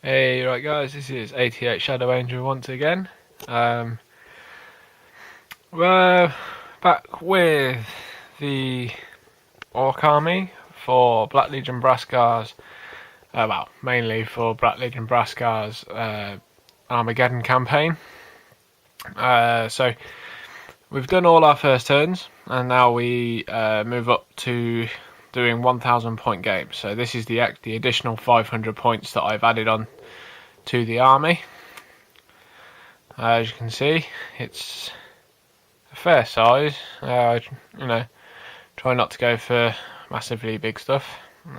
Hey, right guys, this is 88 Shadow Angel once again. We're back with the Orc army for BlackLegionBraska's, mainly for BlackLegionBraska's Armageddon campaign. So we've done all our first turns, and now we move up to doing 1,000 point games. So this is the additional 500 points that I've added on to the army. As you can see, it's a fair size. Try not to go for massively big stuff.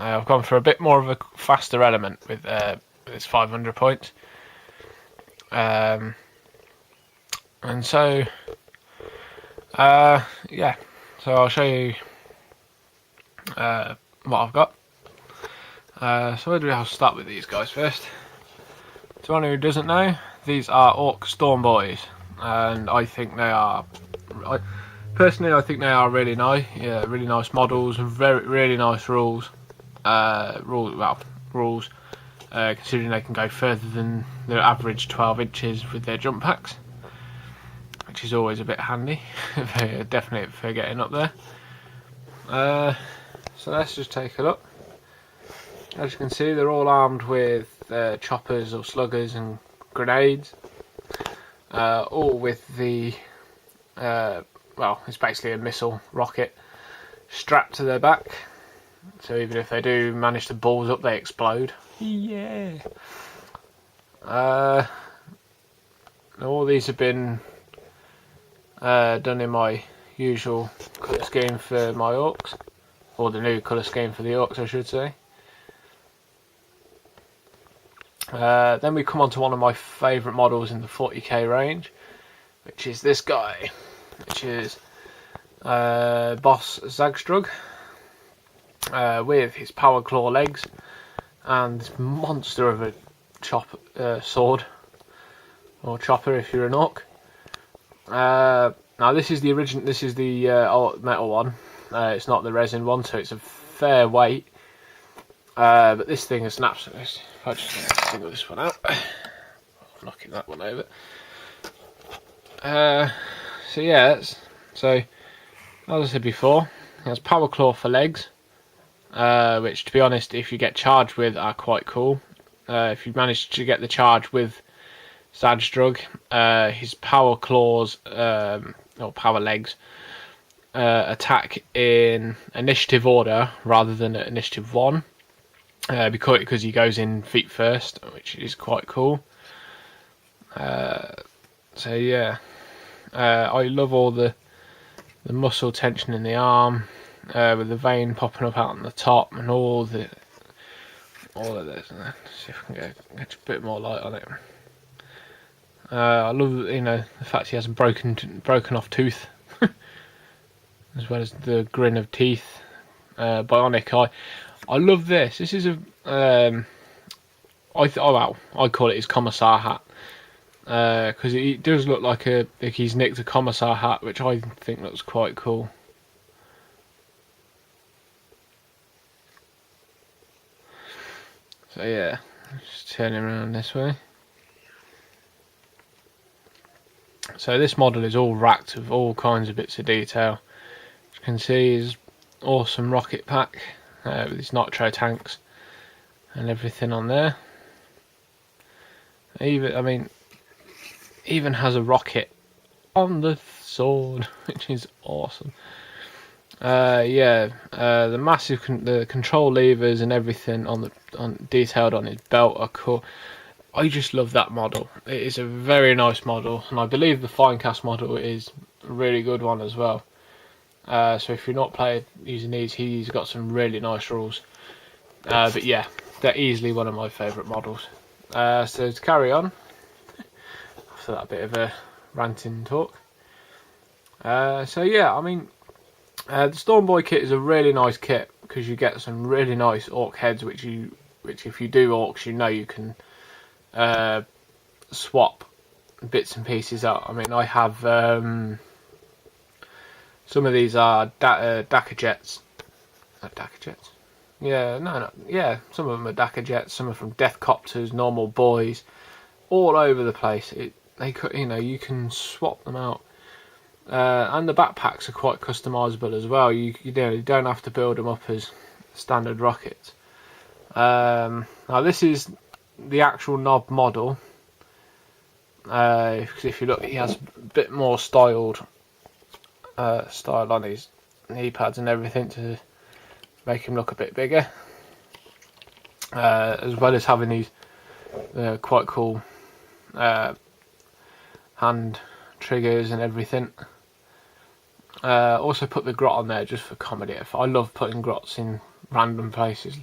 I've gone for a bit more of a faster element with its 500 points. And so, yeah. So I'll show you what I've got. So I'll start with these guys first. To anyone who doesn't know, these are Orkz Storm Boys, and I think they are. Personally, I think they are really nice. Yeah, really nice models, really nice rules. Rules. Considering they can go further than their average 12 inches with their jump packs, which is always a bit handy. Definitely for getting up there. So let's just take a look. As you can see, they're all armed with choppers or sluggers and grenades, all with the it's basically a missile rocket strapped to their back, so even if they do manage to balls up, they explode. Yeah. All these have been done in my usual colour scheme for my Orks, or the new colour scheme for the Orks, I should say. Then we come on to one of my favourite models in the 40k range, which is this guy, which is Boss Zagstrug, with his power claw legs and this monster of a sword, or chopper if you're an orc. Now this is the original. This is the metal one. It's not the resin one, so it's a fair weight. But this thing is an absolute. I'll just single this one out. I'm knocking that one over. So yeah, so as I said before, it has power claw for legs, which, to be honest, if you get charged with, are quite cool. If you manage to get the charge with Zagstrug, his power claws or power legs attack in initiative order rather than at initiative 1. Because he goes in feet first, which is quite cool. So yeah, I love all the muscle tension in the arm, with the vein popping up out on the top, and all of this. Let's see if I can get a bit more light on it. I love, the fact he has a broken off tooth, as well as the grin of teeth, bionic eye. I love this. This is I call it his commissar hat, because it does look like he's nicked a commissar hat, which I think looks quite cool. So yeah, just turn him around this way. So this model is all racked with all kinds of bits of detail. As you can see, his awesome rocket pack. With his nitro tanks and everything on there. Even has a rocket on the sword, which is awesome. The massive the control levers and everything detailed on his belt are cool. I just love that model. It is a very nice model, and I believe the Finecast model is a really good one as well. So if you're not playing using these, he's got some really nice rules. But yeah, they're easily one of my favourite models. So to carry on, after that bit of a ranting talk. So yeah, the Storm Boy kit is a really nice kit, because you get some really nice orc heads, which if you do orcs, you can swap bits and pieces out. I have. Some of these are Dakka jets. Dakka jets? Yeah, no, yeah. Some of them are Dakar jets, some are from death copters, normal boys, all over the place. They could, you can swap them out, and the backpacks are quite customizable as well. You don't have to build them up as standard rockets. Now this is the actual knob model. Because if you look, he has a bit more style on his knee pads and everything to make him look a bit bigger, as well as having these quite cool hand triggers and everything. Also put the grot on there just for comedy. I love putting grots in random places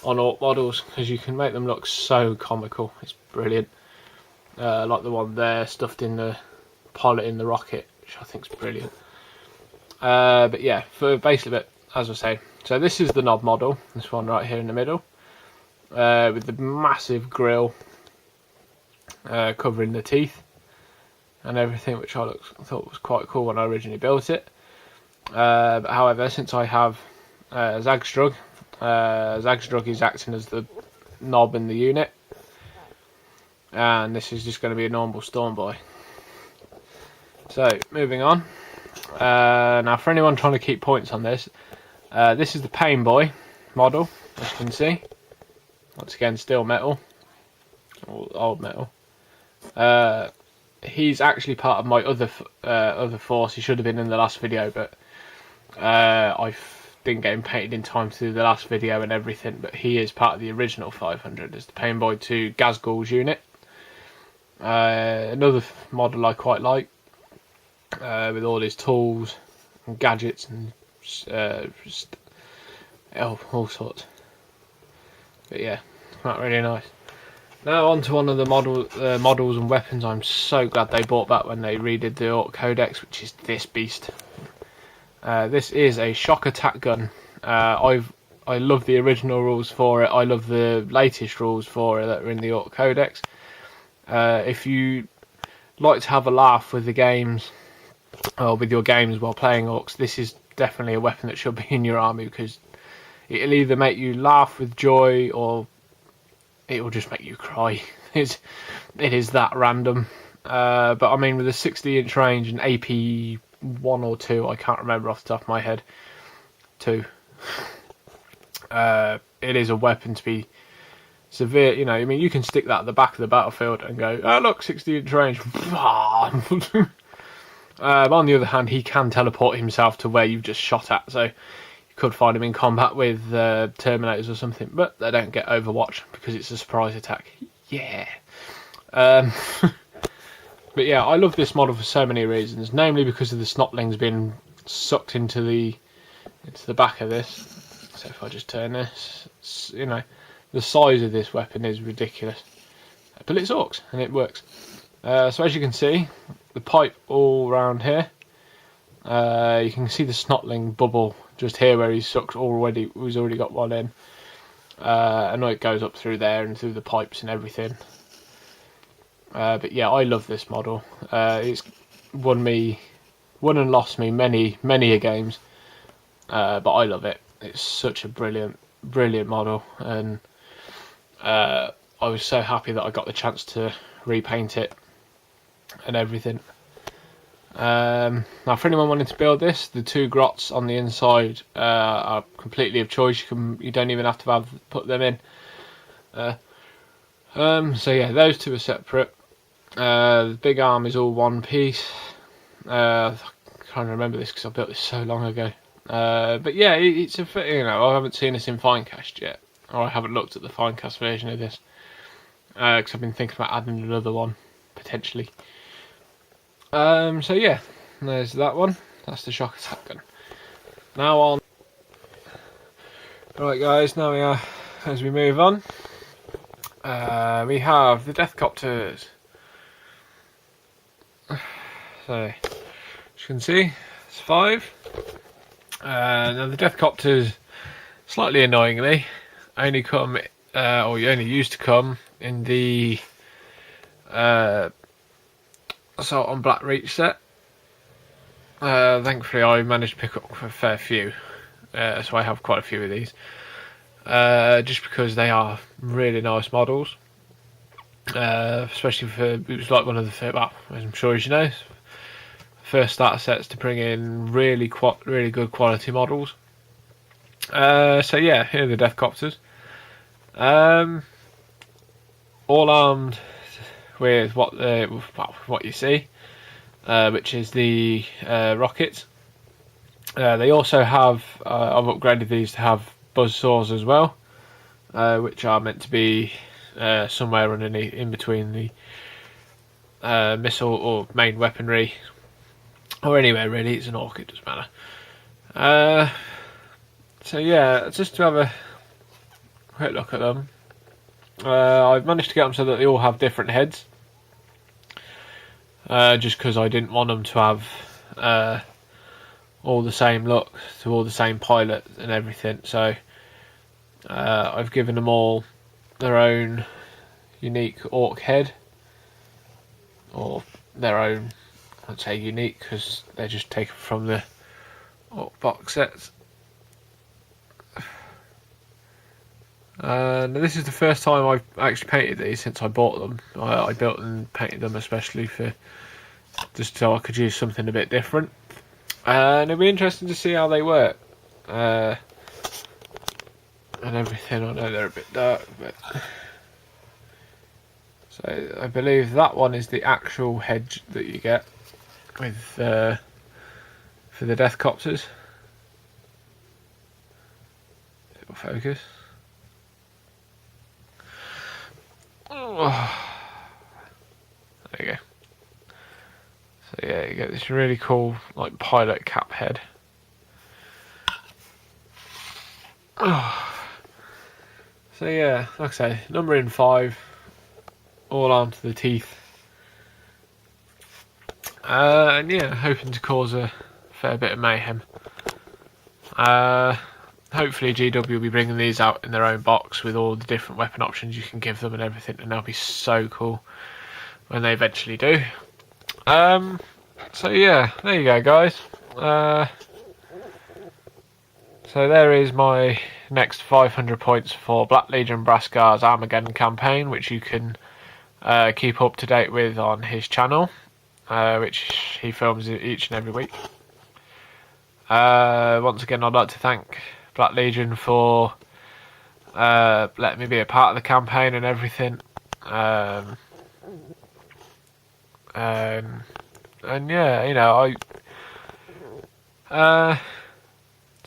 on Ork models because you can make them look so comical. It's brilliant. Like the one there stuffed in the pilot in the rocket, which I think is brilliant. But yeah, for basically, as I say, so this is the knob model, this one right here in the middle, with the massive grill covering the teeth and everything, which I thought was quite cool when I originally built it. But however, since I have Zagstrug is acting as the knob in the unit, and this is just going to be a normal Storm Boy. So moving on. Now for anyone trying to keep points on this, this is the Pain Boy model, as you can see. Once again, still metal, old metal. He's actually part of my other force. He should have been in the last video, but I didn't get him painted in time to do the last video and everything. But he is part of the original 500 as the Pain Boy 2 Gazgul's unit. Another model I quite like, with all his tools and gadgets and all sorts. But yeah, not really nice. Now on to one of the models and weapons I'm so glad they brought back when they redid the Ork Codex, which is this beast. This is a shock attack gun. I love the original rules for it. I love the latest rules for it that are in the Ork Codex. If you like to have a laugh with the games, or with your games while playing Orks, this is definitely a weapon that should be in your army, because it'll either make you laugh with joy or it will just make you cry. It is that random. But I mean, with a 60-inch range and AP 1 or 2, I can't remember off the top of my head, 2. It is a weapon to be severe. I mean, you can stick that at the back of the battlefield and go, oh look, 60-inch range. On the other hand, he can teleport himself to where you've just shot at, so you could find him in combat with Terminators or something, but they don't get Overwatch because it's a surprise attack. Yeah. But yeah, I love this model for so many reasons, namely because of the snotlings being sucked into the back of this. So if I just turn this, the size of this weapon is ridiculous, but it's Orkz and it works. So as you can see, the pipe all round here, you can see the snotling bubble just here where he's sucked already. He's already got one in, and it goes up through there and through the pipes and everything. But yeah, I love this model. It's won and lost me many a games, but I love it. It's such a brilliant model, and I was so happy that I got the chance to repaint it and everything. Now for anyone wanting to build this, the 2 grots on the inside are completely of choice. You don't even have to put them in. So yeah, those 2 are separate. The big arm is all one piece. I can't remember this because I built this so long ago. But yeah, it's a I haven't seen this in Finecast yet, or I haven't looked at the Finecast version of this, because I've been thinking about adding another one potentially. So yeah, there's that one. That's the shock attack gun. Now on. Right guys, now we are, as we move on, we have the death copters. So, as you can see, it's 5. Now the death copters, slightly annoyingly, only come, or you only used to come in the Assault on Black Reach set. Thankfully I managed to pick up a fair few, so I have quite a few of these. just because they are really nice models. Especially for, it was like one of the, well, as I'm sure as you know, first starter sets to bring in really good quality models. So yeah, here are the Deathcopters. All armed with what you see, which is the rockets. They also have, I've upgraded these to have buzzsaws as well, which are meant to be somewhere underneath, in between the missile or main weaponry, or anywhere really. It's an Orkz, it doesn't matter. So yeah, just to have a quick look at them. I've managed to get them so that they all have different heads, just because I didn't want them to have all the same look, to all the same pilot and everything. So I've given them all their own unique Orkz head, or their own, I'd say unique because they're just taken from the Orkz box sets. Now this is the first time I've actually painted these since I bought them. I built and painted them especially for, just so I could use something a bit different. And it'll be interesting to see how they work. And everything. I know they're a bit dark, but so I believe that one is the actual head that you get with for the Deathcopters. It'll focus. Oh. There you go. So yeah, you get this really cool like pilot cap head. Oh. So yeah, like I say, numbering 5, all armed to the teeth. And yeah, hoping to cause a fair bit of mayhem. Hopefully GW will be bringing these out in their own box with all the different weapon options you can give them and everything, and they'll be so cool when they eventually do. So yeah, there you go guys. So there is my next 500 points for BlackLegionBraska's Armegeddon campaign, which you can keep up to date with on his channel, which he films each and every week. Once again, I'd like to thank Black Legion for letting me be a part of the campaign and everything. And yeah, you know,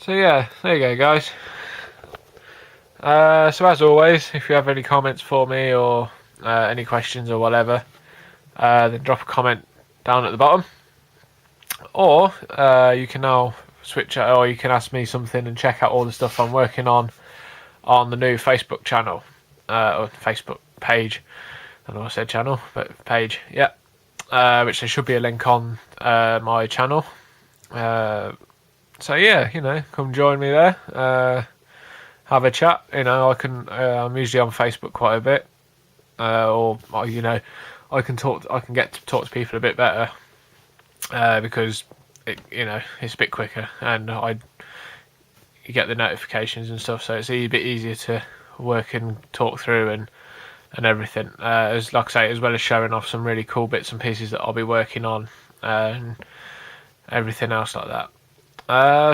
so yeah, there you go guys. So as always, if you have any comments for me or any questions or whatever, then drop a comment down at the bottom, or you can now switch out, or you can ask me something and check out all the stuff I'm working on the new Facebook channel, or Facebook page. I know I said channel, but page, yeah. Which there should be a link on my channel. So yeah, you know, come join me there. Have a chat. You know, I'm usually on Facebook quite a bit, or you know, I can get to talk to people a bit better because you know, it's a bit quicker, and you get the notifications and stuff, so it's a bit easier to work and talk through and everything. As like I say, as well as showing off some really cool bits and pieces that I'll be working on and everything else like that.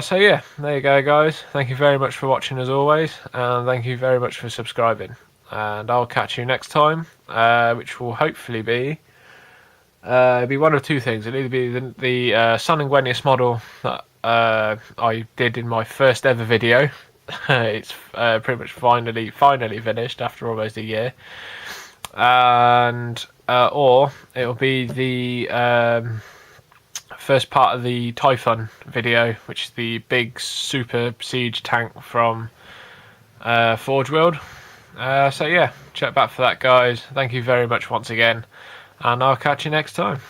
So yeah, there you go guys. Thank you very much for watching as always, and thank you very much for subscribing, and I'll catch you next time, which will hopefully be one of two things. It'll either be the Sun and Gwenius model that I did in my first ever video. It's pretty much finally finished after almost a year, and or it'll be the first part of the Typhon video, which is the big super siege tank from Forge World. So yeah, check back for that guys. Thank you very much once again, and I'll catch you next time.